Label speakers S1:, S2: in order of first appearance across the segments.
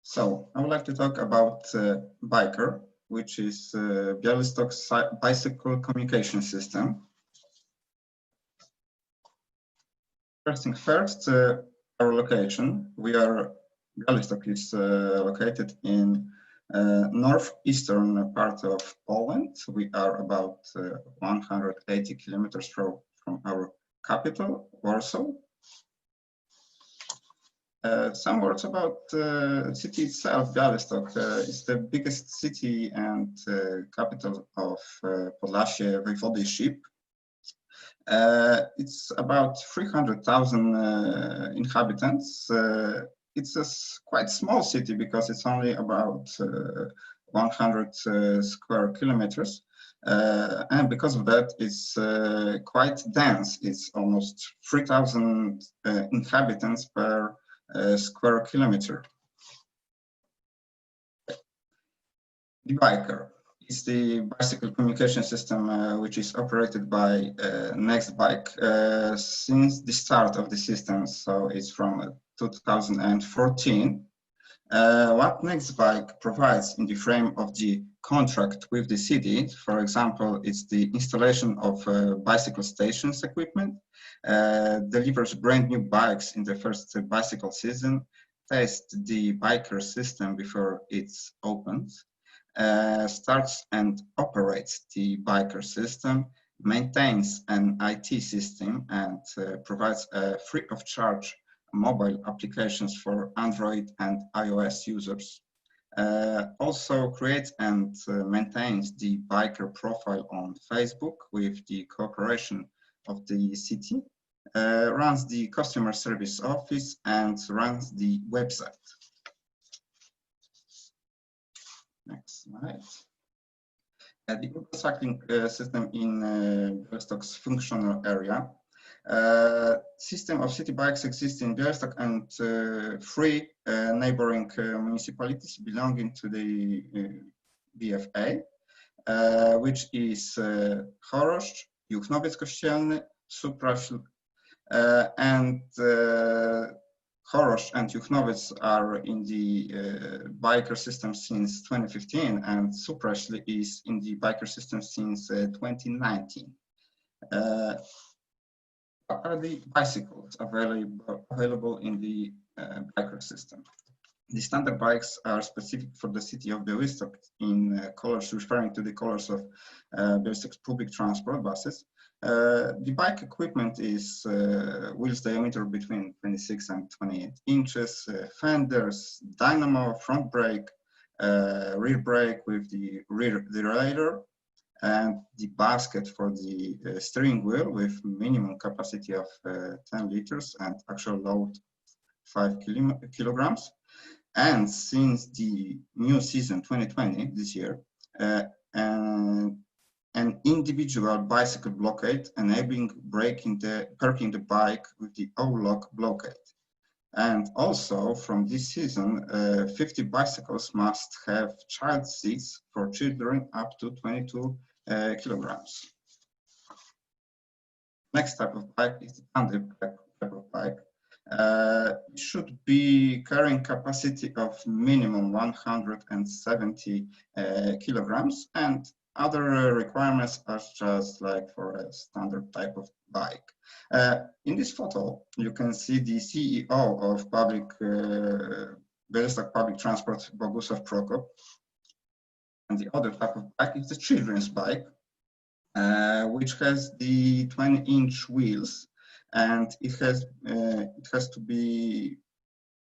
S1: So I would like to talk about BiKeR, which is Białystok's bicycle communication system. First thing first, our location. Białystok is located in northeastern part of Poland. We are about 180 kilometers from our capital, Warsaw. Some words about the city itself. Białystok is the biggest city and capital of Podlasie Voivodeship. It's about 300,000 inhabitants. It's a quite small city because it's only about 100 square kilometers. And because of that, it's quite dense. It's almost 3,000 inhabitants per square kilometer. The BiKeR is the bicycle communication system which is operated by Nextbike since the start of the system. So it's from 2014. What Nextbike provides in the frame of the contract with the city, for example, it's the installation of bicycle stations equipment, delivers brand new bikes in the first bicycle season, tests the BiKeR system before it's opened, starts and operates the BiKeR system, maintains an IT system, and provides free of charge mobile applications for Android and iOS users. Also creates and maintains the BiKeR profile on Facebook with the cooperation of the city, runs the customer service office, and runs the website. Next slide. The urban cycling system in Białystok's functional area. System of city bikes exists in Białystok and three neighboring municipalities belonging to the BFA, which is Choroszcz, Juchnowiec Kościelny, Supraśl, and Choroszcz and Juchnowiec are in the BiKeR system since 2015, and Supraśl is in the BiKeR system since 2019. What are the bicycles available in the BiKeR system? The standard bikes are specific for the city of Białystok in colors referring to the colors of Białystok's public transport buses. The bike equipment is wheels diameter between 26 and 28 inches, fenders, dynamo, front brake, rear brake with the rear derailleur, and the basket for the steering wheel with minimum capacity of 10 liters and actual load 5 kilograms. And since the new season 2020, this year, an individual bicycle blockade enabling parking the bike with the O-lock blockade. And also from this season, 50 bicycles must have child seats for children up to 22 kilograms. Next type of bike is the tandem type of bike. It should be carrying capacity of minimum 170 kilograms, and other requirements are just like for a standard type of bike. In this photo, you can see the CEO of Białystok Public Transport, Bogusław Prokop. And the other type of bike is the children's bike, which has the 20-inch wheels, and it has to be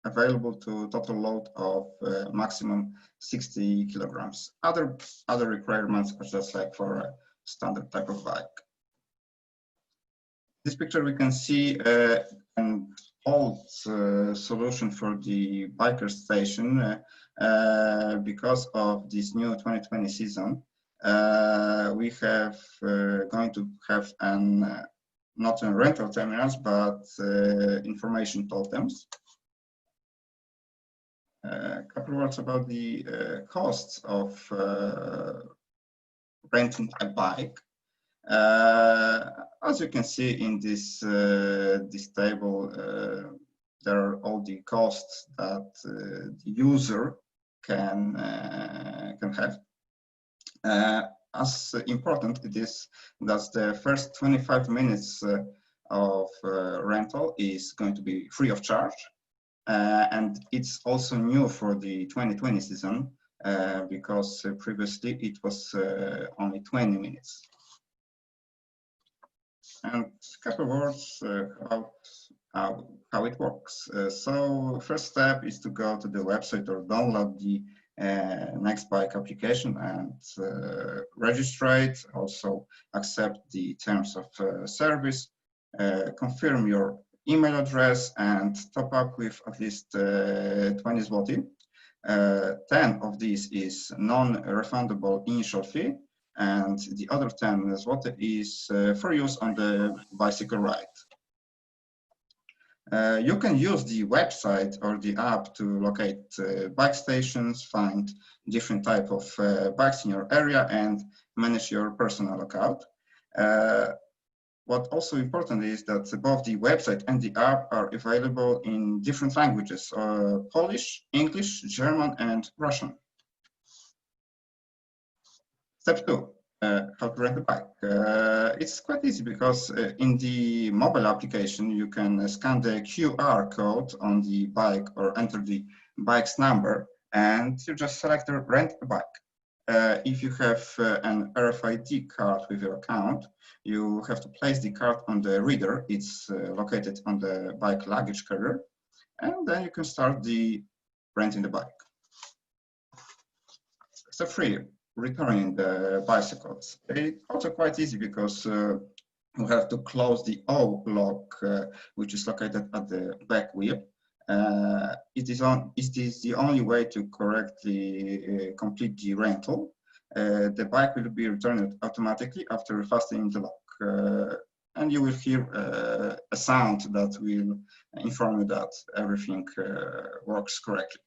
S1: available to total load of maximum 60 kilograms. Other requirements are just like for a standard type of bike. This picture we can see an old solution for the BiKeR station because of this new 2020 season. We have going to have not in rental terminals, but information totems. A couple words about the costs of renting a bike. As you can see in this table, there are all the costs that the user can have. As important it is that the first 25 minutes of rental is going to be free of charge, and it's also new for the 2020 season because previously it was only 20 minutes. And a couple words about how it works. So first step is to go to the website or download the Nextbike application and register it, also accept the terms of service, confirm your email address and top up with at least 20 zloty. 10 of these is non-refundable initial fee, and the other 10 zloty is for use on the bicycle ride. You can use the website or the app to locate bike stations, find different type of bikes in your area, and manage your personal account. What also important is that both the website and the app are available in different languages: Polish, English, German, and Russian. Step 2. How to rent a bike. It's quite easy because in the mobile application you can scan the QR code on the bike or enter the bike's number, and you just select rent a bike. If you have an RFID card with your account, you have to place the card on the reader. It's located on the bike luggage carrier, and then you can start the renting the bike. Step 3. Returning the bicycles. It's also quite easy because you have to close the O lock, which is located at the back wheel. It is the only way to correctly complete the rental. The bike will be returned automatically after fastening the lock, and you will hear a sound that will inform you that everything works correctly.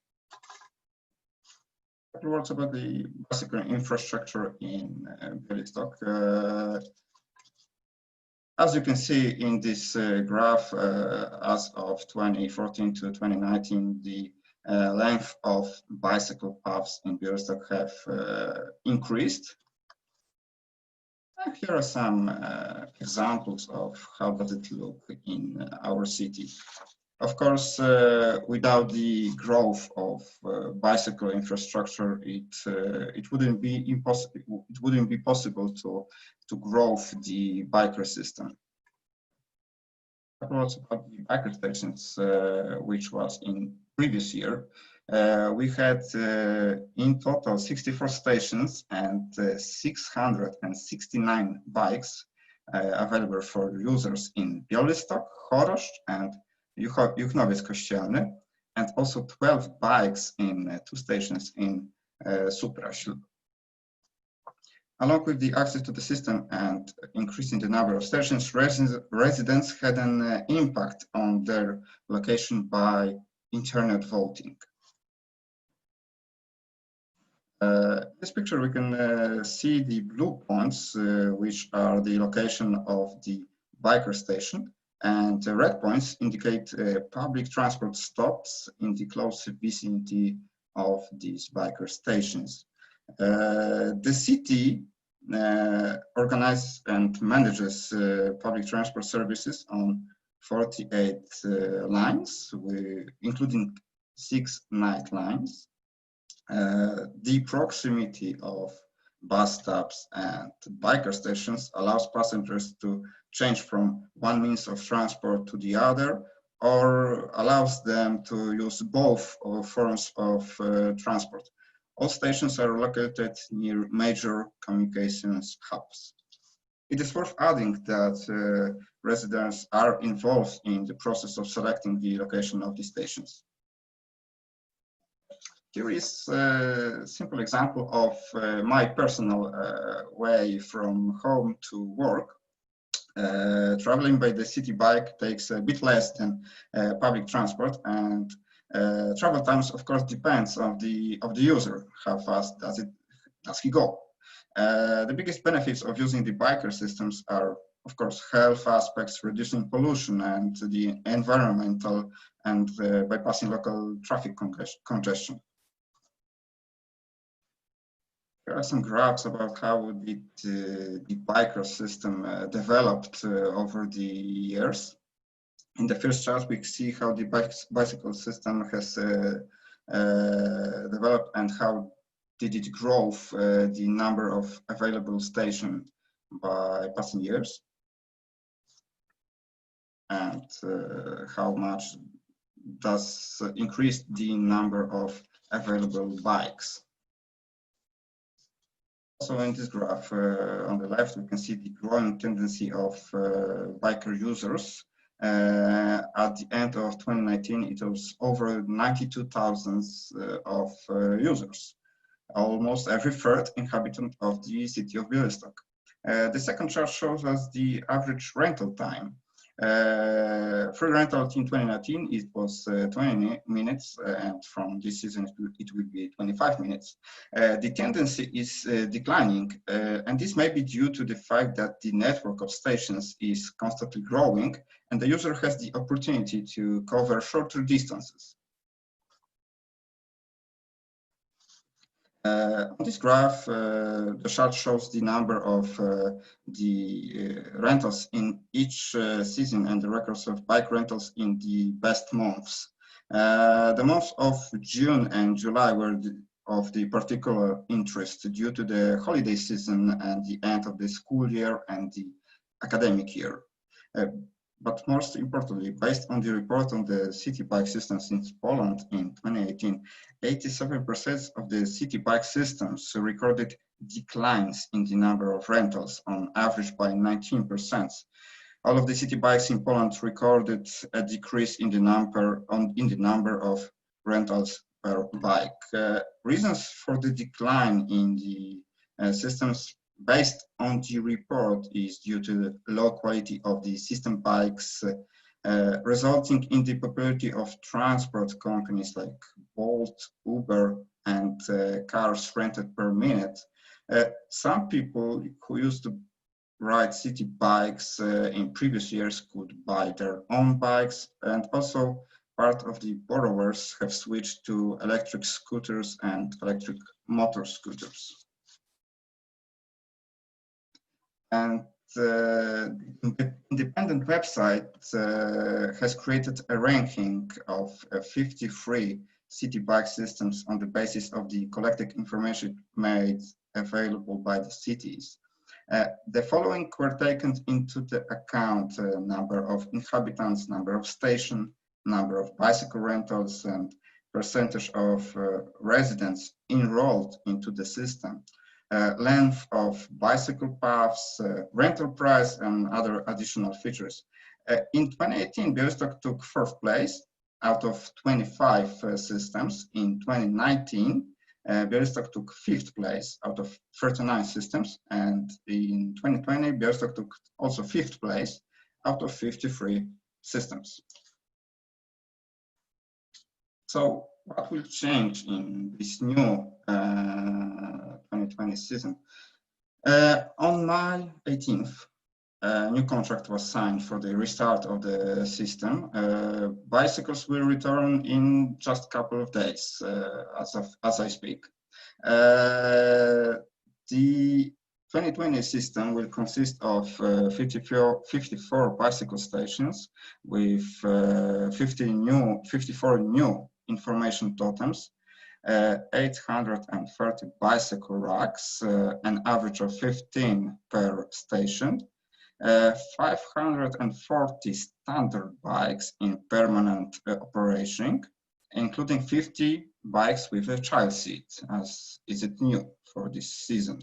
S1: A couple words about the bicycle infrastructure in Białystok. As you can see in this graph, as of 2014 to 2019, the length of bicycle paths in Białystok have increased. And here are some examples of how does it look in our city. Of course, without the growth of bicycle infrastructure, it wouldn't be possible to grow the BiKeR system. About the BiKeR stations, which was in previous year, we had in total 64 stations and 669 bikes available for users in Białystok, Choroszcz, and Juchnowiec Kościelny, and also 12 bikes in 2 stations in Supraśl. Along with the access to the system and increasing the number of stations, residents had an impact on their location by internet voting. This picture we can see the blue points, which are the location of the BiKeR station, and the red points indicate public transport stops in the close vicinity of these BiKeR stations. The city organizes and manages public transport services on 48 lines, including 6 night lines. The proximity of bus stops and BiKeR stations allows passengers to change from one means of transport to the other, or allows them to use both forms of transport. All stations are located near major communications hubs. It is worth adding that residents are involved in the process of selecting the location of the stations. Here is a simple example of my personal way from home to work. Traveling by the city bike takes a bit less than public transport, and travel times, of course, depends on the user. How fast does he go? The biggest benefits of using the BiKeR systems are, of course, health aspects, reducing pollution and the environmental, and bypassing local traffic congestion. Here are some graphs about how the BiKeR system developed over the years. In the first chart, we see how the bicycle system has developed and how did it grow the number of available stations by passing years, and how much does increase the number of available bikes. Also in this graph on the left, we can see the growing tendency of BiKeR users. At the end of 2019, it was over 92,000 of users, almost every third inhabitant of the city of Białystok. The second chart shows us the average rental time. Free rental in 2019, it was 20 minutes, and from this season it will be 25 minutes. The tendency is declining, and this may be due to the fact that the network of stations is constantly growing, and the user has the opportunity to cover shorter distances. On this graph, the chart shows the number of the rentals in each season and the records of bike rentals in the best months. The months of June and July were of the particular interest due to the holiday season and the end of the school year and the academic year. But most importantly, based on the report on the city bike systems in Poland in 2018, 87% of the city bike systems recorded declines in the number of rentals, on average by 19%. All of the city bikes in Poland recorded a decrease in the number of rentals per bike. Reasons for the decline in the systems based on the report is due to the low quality of the system bikes, resulting in the popularity of transport companies like Bolt, Uber, and cars rented per minute. Some people who used to ride city bikes in previous years could buy their own bikes, and also part of the borrowers have switched to electric scooters and electric motor scooters. And the independent website has created a ranking of 53 city bike systems on the basis of the collected information made available by the cities. The following were taken into the account: number of inhabitants, number of stations, number of bicycle rentals, and percentage of residents enrolled into the system. Length of bicycle paths, rental price, and other additional features. In 2018, Białystok took 4th place out of 25 systems. In 2019, Białystok took 5th place out of 39 systems, and in 2020, Białystok took also 5th place out of 53 systems. So what will change in this new 2020 season? On May 18th, a new contract was signed for the restart of the system. Bicycles will return in just a couple of days, as I speak. The 2020 system will consist of 54 bicycle stations with 54 new information totems, 830 bicycle racks, an average of 15 per station, 540 standard bikes in permanent operation, including 50 bikes with a child seat, as is it new for this season.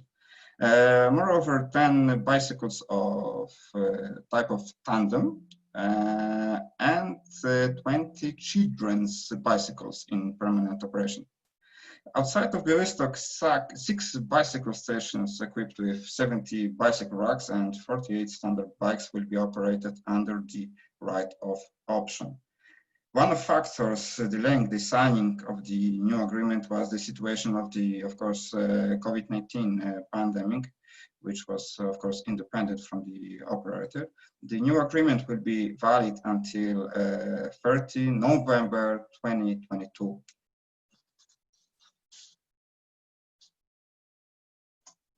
S1: Moreover, 10 bicycles of type of tandem, and 20 children's bicycles in permanent operation. Outside of Białystok, 6 bicycle stations equipped with 70 bicycle racks and 48 standard bikes will be operated under the right of option. One of the factors delaying the signing of the new agreement was the situation of the, of course, COVID-19 pandemic, which was, of course, independent from the operator. The new agreement will be valid until 30 November 2022.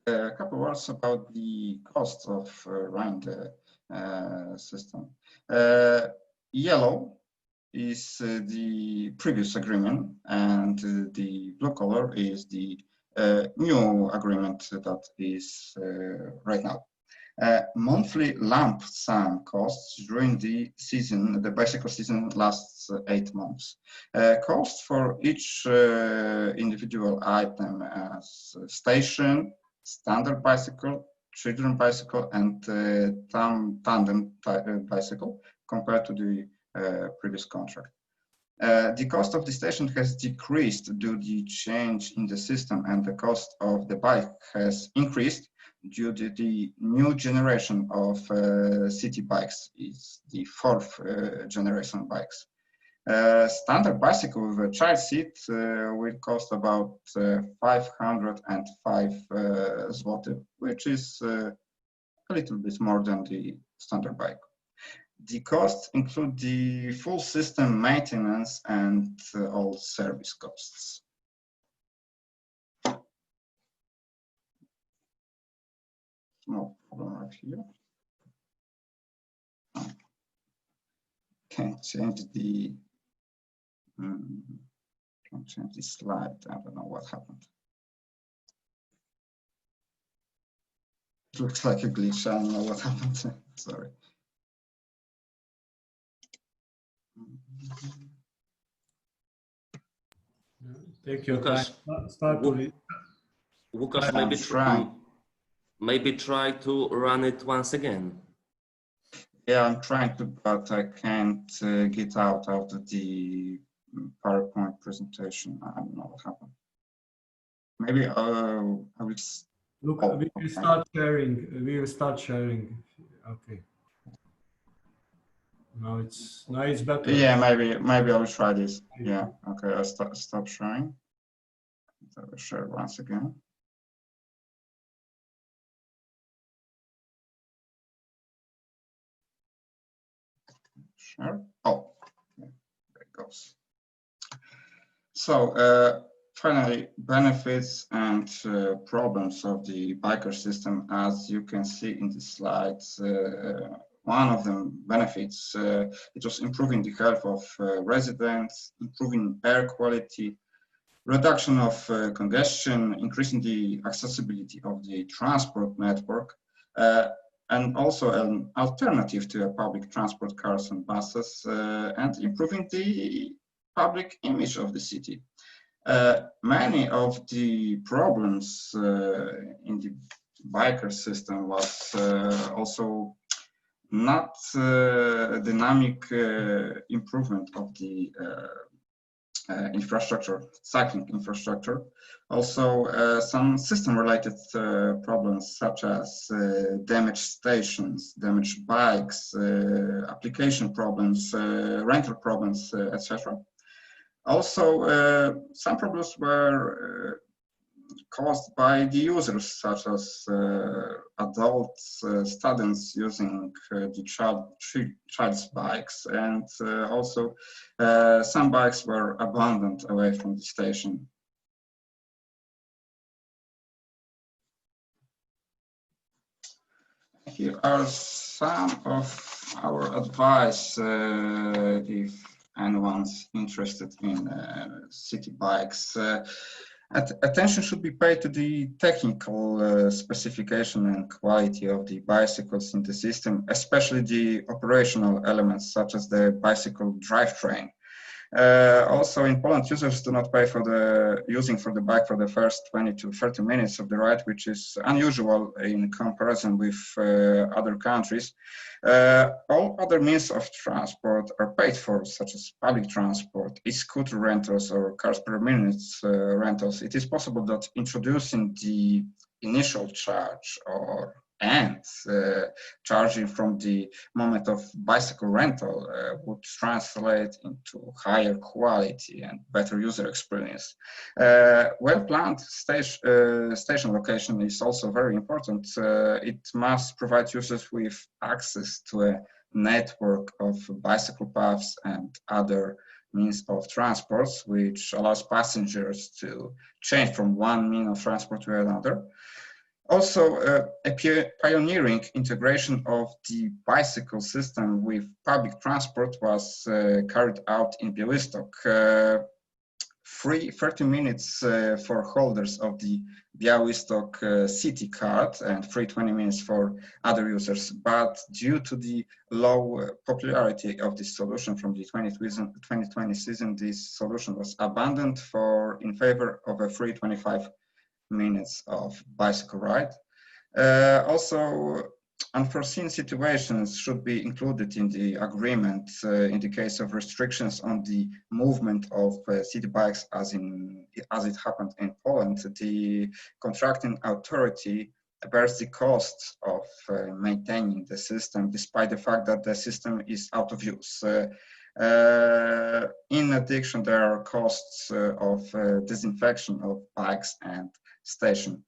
S1: A couple words about the cost of running the system. Yellow is the previous agreement, and the blue color is the new agreement that is right now. Monthly lump sum costs during the season, the bicycle season lasts 8 months. Cost for each individual item as station, standard bicycle, children bicycle, and tandem bicycle compared to the previous contract. The cost of the station has decreased due to the change in the system, and the cost of the bike has increased due to the new generation of city bikes. It's the 4th generation bikes. Standard bicycle with a child seat will cost about 505 zloty, which is a little bit more than the standard bike. The costs include the full system maintenance and all service costs. No problem right here. Can't change the slide. I don't know what happened. It looks like a glitch. I don't know what happened. Sorry.
S2: Take your
S3: Łukasz,
S2: time. Start to read.
S3: Łukasz, maybe try to run it once again.
S1: Yeah, I'm trying to, but I can't get out of the PowerPoint presentation. I don't know what happened. Maybe I will.
S2: Look, we will start sharing. We will start sharing. Okay. Now it's better.
S1: Yeah, maybe I will try this. Yeah. Okay. I'll stop sharing. I will share once again. Share. Oh, there it goes. So finally, benefits and problems of the BiKeR system. As you can see in the slides, one of the benefits, it was improving the health of residents, improving air quality, reduction of congestion, increasing the accessibility of the transport network, and also an alternative to public transport, cars and buses, and improving the public image of the city. Many of the problems in the BiKeR system was also not dynamic improvement of the infrastructure, cycling infrastructure. Also, some system-related problems such as damaged stations, damaged bikes, application problems, rental problems, etc. Also, some problems were caused by the users, such as adults, students using the child's bikes, and also some bikes were abandoned away from the station. Here are some of our advice if anyone's interested in city bikes. Attention should be paid to the technical specification and quality of the bicycles in the system, especially the operational elements such as the bicycle drivetrain. Also in Poland, users do not pay for the bike for the first 20 to 30 minutes of the ride, which is unusual in comparison with other countries. All other means of transport are paid for, such as public transport, e-scooter rentals, or cars per minute rentals. It is possible that introducing the initial charge or and charging from the moment of bicycle rental would translate into higher quality and better user experience. Well-planned station location is also very important. It must provide users with access to a network of bicycle paths and other means of transport, which allows passengers to change from one means of transport to another. Also, a pioneering integration of the bicycle system with public transport was carried out in Białystok. Free 30 minutes for holders of the Białystok city card and free 20 minutes for other users. But due to the low popularity of this solution from the 2020 season, this solution was abandoned in favor of a free 25 minutes of bicycle ride. Also, unforeseen situations should be included in the agreement in the case of restrictions on the movement of city bikes, as it happened in Poland. The contracting authority bears the cost of maintaining the system, despite the fact that the system is out of use. In addition, there are costs of disinfection of bikes and station.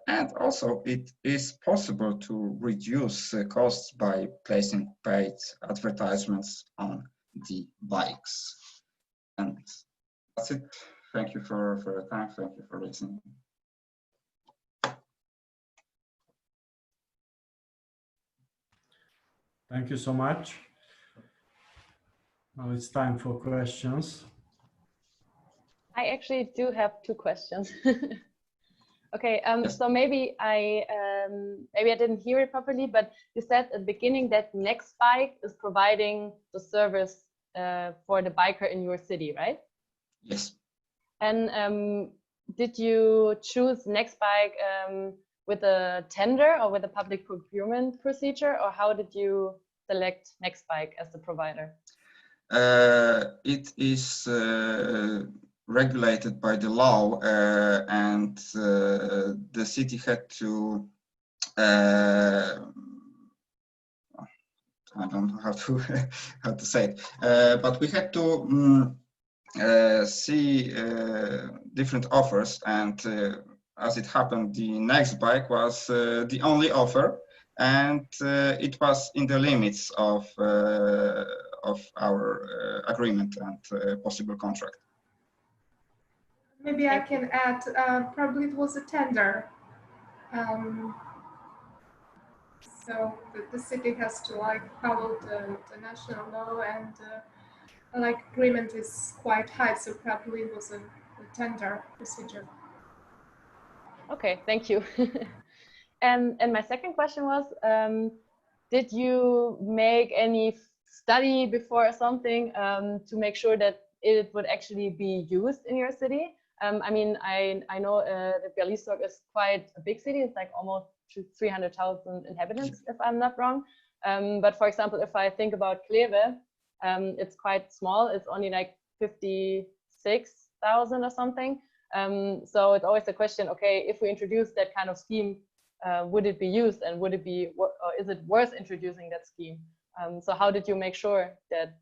S1: And also, it is possible to reduce costs by placing paid advertisements on the bikes. And that's it. Thank you for your time. Thank you for listening.
S2: Thank you so much. Now it's time for questions.
S4: I actually do have two questions. Okay,
S1: Yes.
S4: so maybe I didn't hear it properly, but you said at the beginning that Nextbike is providing the service for the biker in your city, right?
S1: Yes.
S4: And did you choose Nextbike with a tender or with a public procurement procedure, or how did you select Nextbike as the provider?
S1: It is regulated by the law, and the city had to I don't know how to say it, but we had to see different offers, and as it happened, the Nextbike was the only offer, and it was in the limits of our agreement and possible contract.
S5: Maybe I can add, probably it was a tender. So the city has to follow the national law, and agreement is quite high, so probably it was a tender procedure.
S4: Okay, thank you. And my second question was, did you make any study before or something to make sure that it would actually be used in your city? I mean, I know that Białystok is quite a big city. It's like almost 300,000 inhabitants, if I'm not wrong. But for example, if I think about Kleve, it's quite small. It's only like 56,000 or something. So it's always a question, okay, if we introduce that kind of scheme, would it be used, and would it be, or is it worth introducing that scheme? So how did you make sure that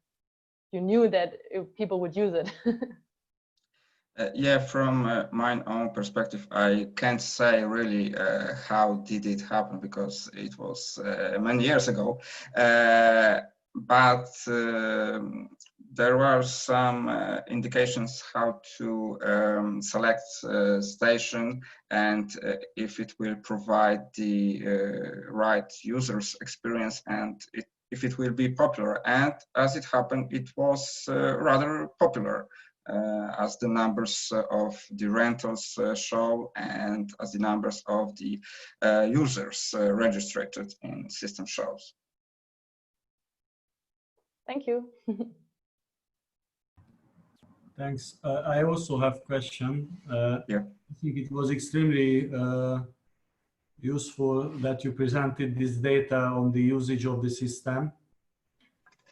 S4: you knew that people would use it?
S1: Yeah, from my own perspective, I can't say really how did it happen, because it was many years ago. But there were some indications how to select station, and if it will provide the right user's experience, and if it will be popular. And as it happened, it was rather popular. As the numbers of the rentals show, and as the numbers of the users registered in system shows.
S4: Thank you.
S2: Thanks. I also have a question.
S1: Yeah.
S2: I think it was extremely useful that you presented this data on the usage of the system.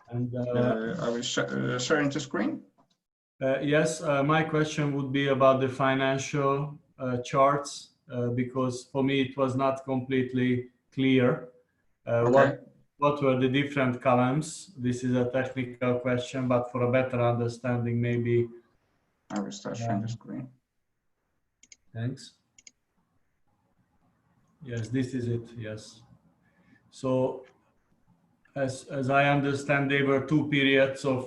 S2: And
S1: I will sharing the screen.
S2: Yes, my question would be about the financial charts, because for me it was not completely clear.
S1: Okay.
S2: What were the different columns? This is a technical question, but for a better understanding, maybe.
S1: I will start sharing the screen.
S2: Thanks. Yes, this is it. Yes. So, as I understand, there were two periods of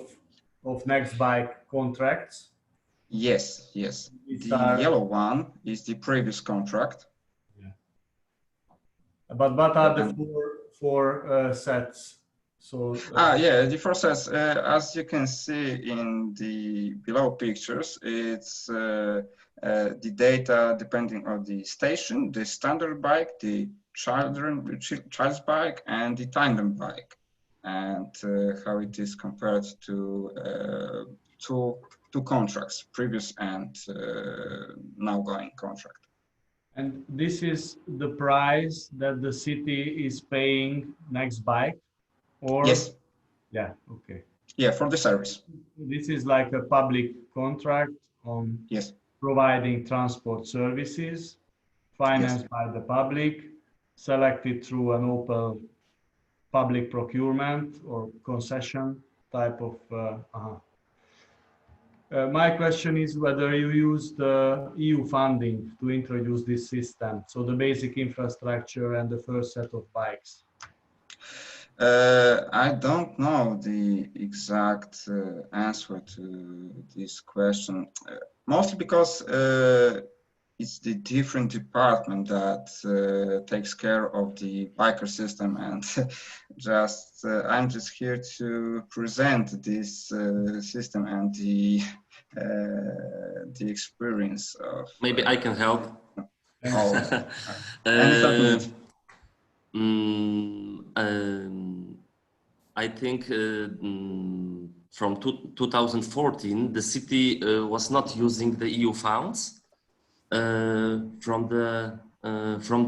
S2: Nextbike contracts.
S1: Yes, yes.
S2: These
S1: The
S2: are-
S1: yellow one is the previous contract.
S2: Yeah. But what are the
S1: And-
S2: four sets? So
S1: yeah, the process, as you can see in the below pictures, it's the data depending on the station, the standard bike, the child's bike, and the tandem bike, and how it is compared to two contracts, previous and now going contract.
S2: and this is the price that the city is paying Nextbike, or
S1: Yes,
S2: yeah, okay.
S1: yeah, for the service.
S2: This is like a public contract on
S1: Yes,
S2: providing transport services, financed by the public, selected through an open public procurement or concession type of. My question is whether you use the EU funding to introduce this system, so the basic infrastructure and the first set of bikes.
S1: I don't know the exact answer to this question, mostly because it's the different department that takes care of the BiKeR system, and just I'm just here to present this system and the experience of.
S3: Maybe I can help.
S1: Oh, and it's not needed.
S3: I think from 2014, the city was not using the EU funds. From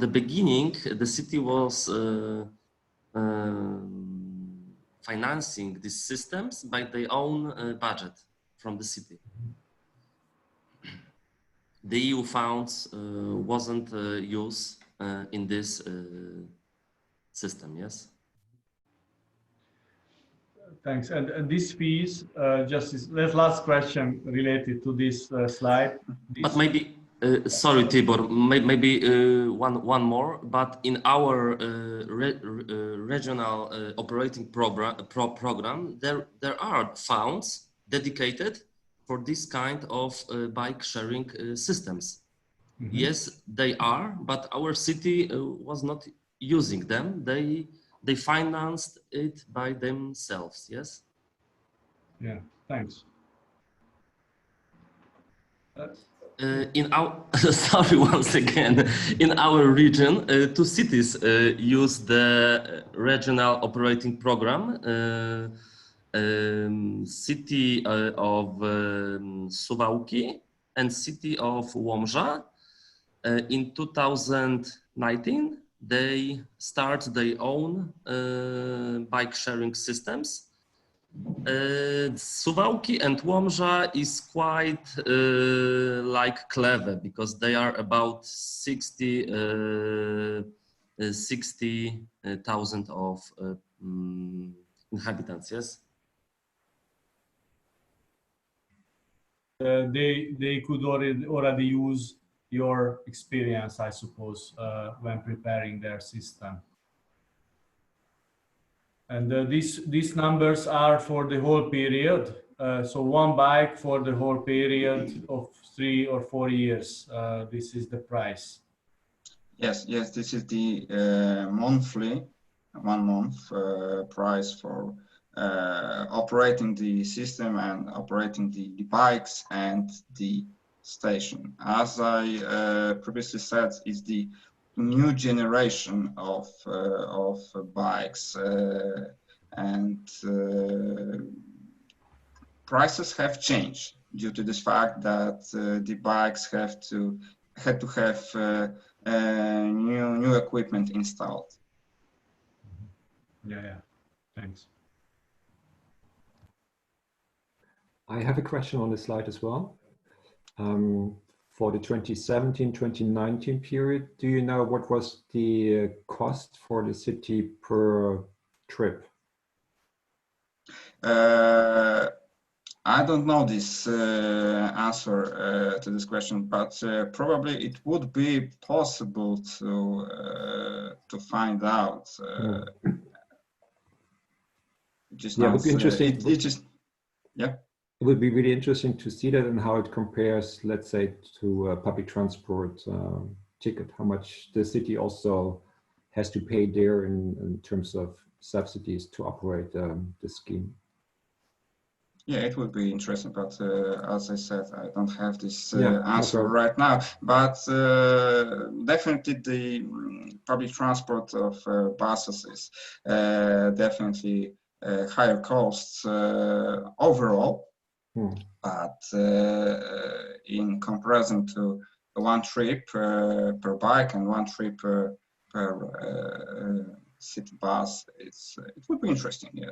S3: the beginning, the city was financing these systems by their own budget from the city. The EU funds wasn't used in this system, yes?
S2: Thanks. And these fees, this last question related to this slide.
S3: But maybe, sorry, Tibor, maybe one more. But in our regional operating program, there are funds dedicated for this kind of bike sharing systems. Mm-hmm. Yes, they are, but our city was not using them. They financed it by themselves, yes?
S2: Yeah, thanks.
S3: In our, sorry, once again, in our region, two cities use the regional operating program. City of Suwałki and city of Łomża. In 2019, they start their own bike sharing systems. Suwałki and Łomża is quite like Kleve, because they are about 60,000 of inhabitants, yes?
S2: They could already use your experience, I suppose, when preparing their system. And these numbers are for the whole period. So one bike for the whole period of 3 or 4 years. This is the price.
S1: Yes, this is the monthly, 1 month price for operating the system and operating the bikes and the station. As I previously said, is the new generation of bikes, and prices have changed due to this fact that the bikes had to have new equipment installed.
S2: Yeah, thanks.
S6: I have a question on this slide as well. for the 2017-2019 period, do you know what was the cost for the city per trip?
S1: I don't know this answer to this question, but probably it would be possible to find out. Just
S6: yeah, it would be interesting.
S1: Yeah.
S6: It would be really interesting to see that and how it compares, let's say, to a public transport ticket, how much the city also has to pay there in terms of subsidies to operate the scheme.
S1: Yeah, it would be interesting, but as I said, I don't have this answer right now. But definitely the public transport of buses is definitely higher costs overall. But in comparison to one trip per bike and one trip per city bus, it would be interesting. Yeah.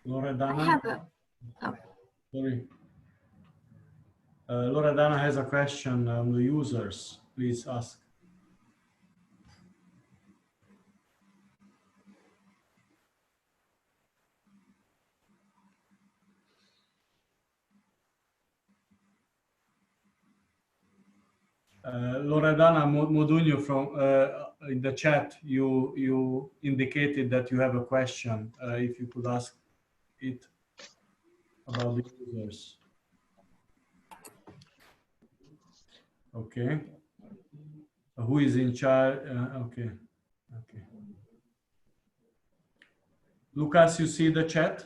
S2: Loredana, sorry. Loredana has a question on the users. Please ask. Loredana Modugno, from in the chat, you indicated that you have a question. If you could ask it about the users. Okay. Who is in charge? Okay. Okay. Łukasz, you see the chat?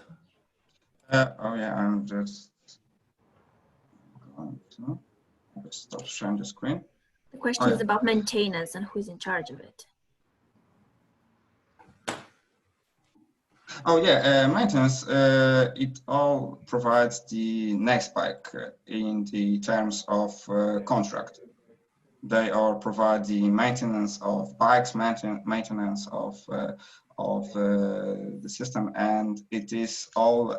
S1: Oh yeah, I'm just going to stop sharing the screen.
S7: The question is about maintenance and who's in charge of it.
S1: Oh yeah, maintenance, it all provides the Nextbike in the terms of contract. They all provide the maintenance of bikes, maintenance of the system, and it is all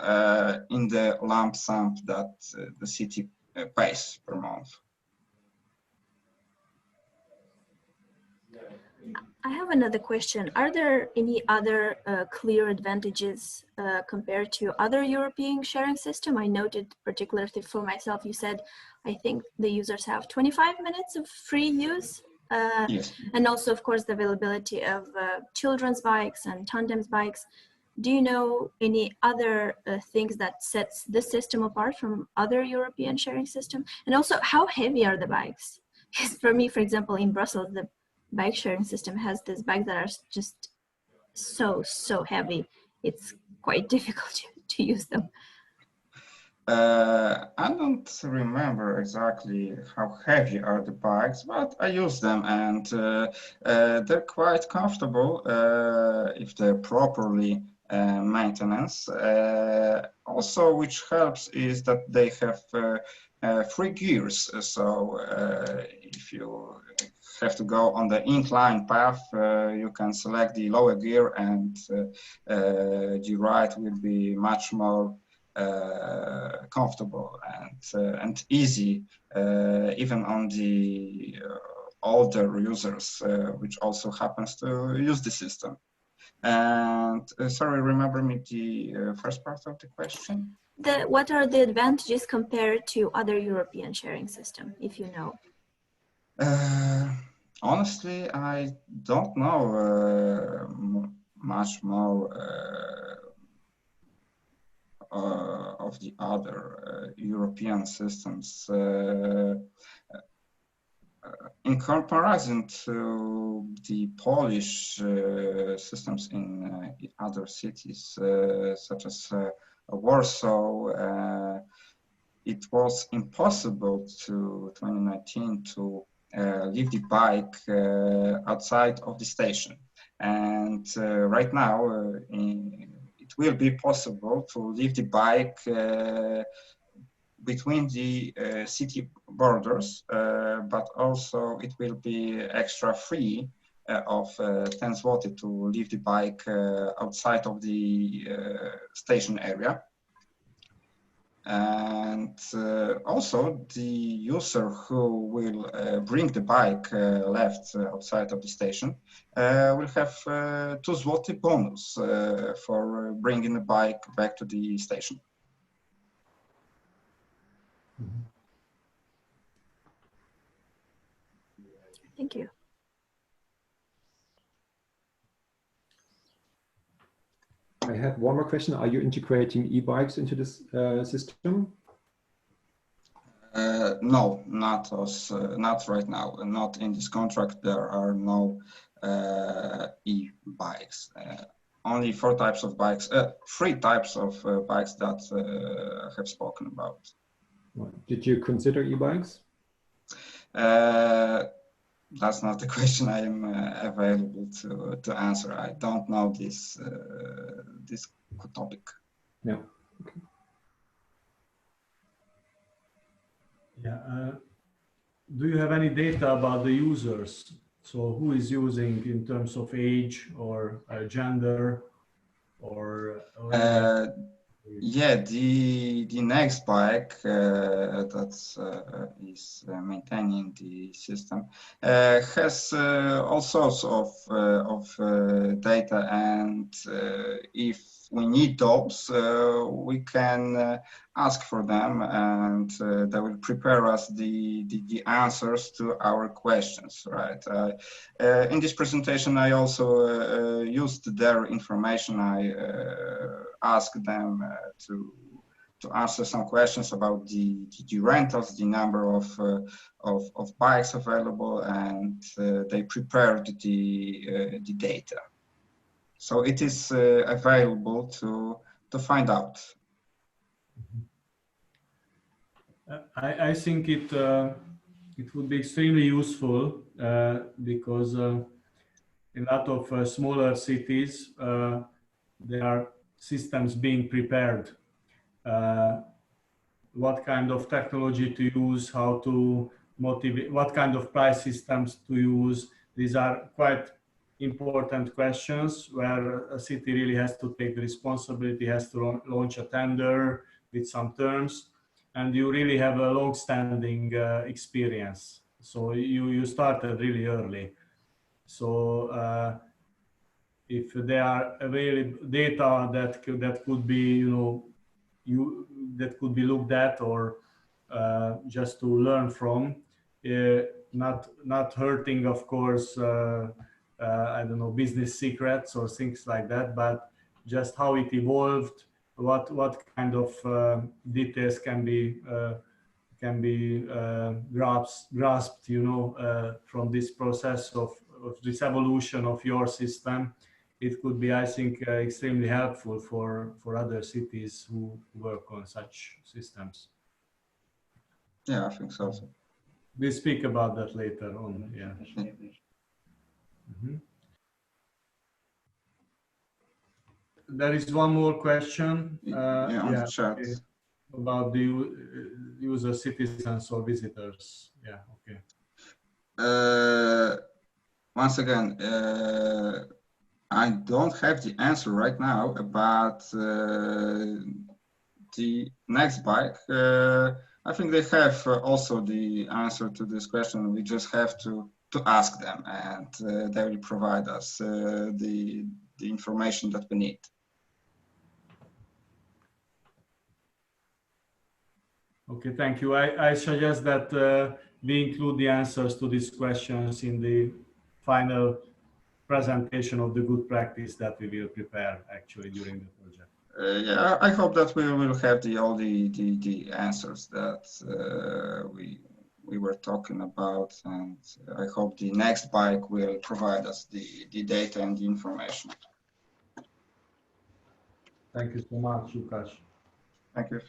S1: in the lump sum that the city pays per month.
S7: I have another question. Are there any other clear advantages compared to other European sharing system? I noted particularly for myself, you said, I think the users have 25 minutes of free use.
S1: Yes.
S7: And also, of course, the availability of children's bikes and tandems bikes. Do you know any other things that sets this system apart from other European sharing system? And also, how heavy are the bikes? Because for me, for example, in Brussels, the bike sharing system has these bikes that are just so heavy. It's quite difficult to use them.
S1: I don't remember exactly how heavy are the bikes, but I use them, and they're quite comfortable if they're properly maintenance. Also, which helps is that they have 3 gears. So if you have to go on the incline path, you can select the lower gear, and the ride will be much more comfortable and easy, even on the older users, which also happens to use the system. And sorry, remember me the first part of the question?
S7: What are the advantages compared to other European sharing system, if you know?
S1: Honestly, I don't know much more of the other European systems. In comparison to the Polish systems in other cities, such as Warsaw, it was impossible to 2019 to leave the bike outside of the station. And right now, it will be possible to leave the bike between the city borders, but also it will be extra free of 10 zloty to leave the bike outside of the station area. And also the user who will bring the bike left outside of the station will have 2 zloty bonus for bringing the bike back to the station.
S7: Thank you.
S6: I have one more question. Are you integrating e-bikes into this system?
S1: No, not right now. Not in this contract. There are no e-bikes. Only 4 types of bikes, 3 types of bikes that I have spoken about.
S6: Did you consider e-bikes?
S1: That's not the question I am available to answer. I don't know this topic.
S6: Yeah. Okay.
S2: Yeah. Do you have any data about the users? So who is using in terms of age or gender or
S1: yeah, the Nextbike that is maintaining the system has all sorts of data, and if we need those, we can ask for them, and they will prepare us the answers to our questions, right? In this presentation, I also used their information. I asked them to answer some questions about the rentals, the number of bikes available, and they prepared the data. So it is available to find out.
S2: I think it would be extremely useful because in a lot of smaller cities there are systems being prepared. What kind of technology to use, how to motivate, what kind of price systems to use. These are quite important questions where a city really has to take the responsibility, has to launch a tender with some terms, and you really have a long-standing experience. So you started really early. So if there are available data that could be, that could be looked at or just to learn from, not hurting, of course, I don't know, business secrets or things like that, but just how it evolved, what kind of details can be grasped, from this process of this evolution of your system. It could be, I think, extremely helpful for other cities who work on such systems.
S1: Yeah, I think so.
S2: We'll speak about that later on. Yeah. Mm-hmm. There is one more question.
S1: The chat.
S2: About the user, citizens or visitors. Yeah. Okay.
S1: Once again, I don't have the answer right now, but the Nextbike, I think they have also the answer to this question. We just have to ask them, and they will provide us the information that we need.
S2: Okay, thank you. I suggest that we include the answers to these questions in the final presentation of the good practice that we will prepare actually during the project.
S1: Yeah, I hope that we will have all the answers that we were talking about, and I hope the Nextbike will provide us the data and the information.
S2: Thank you so much, Łukasz.
S1: Thank you.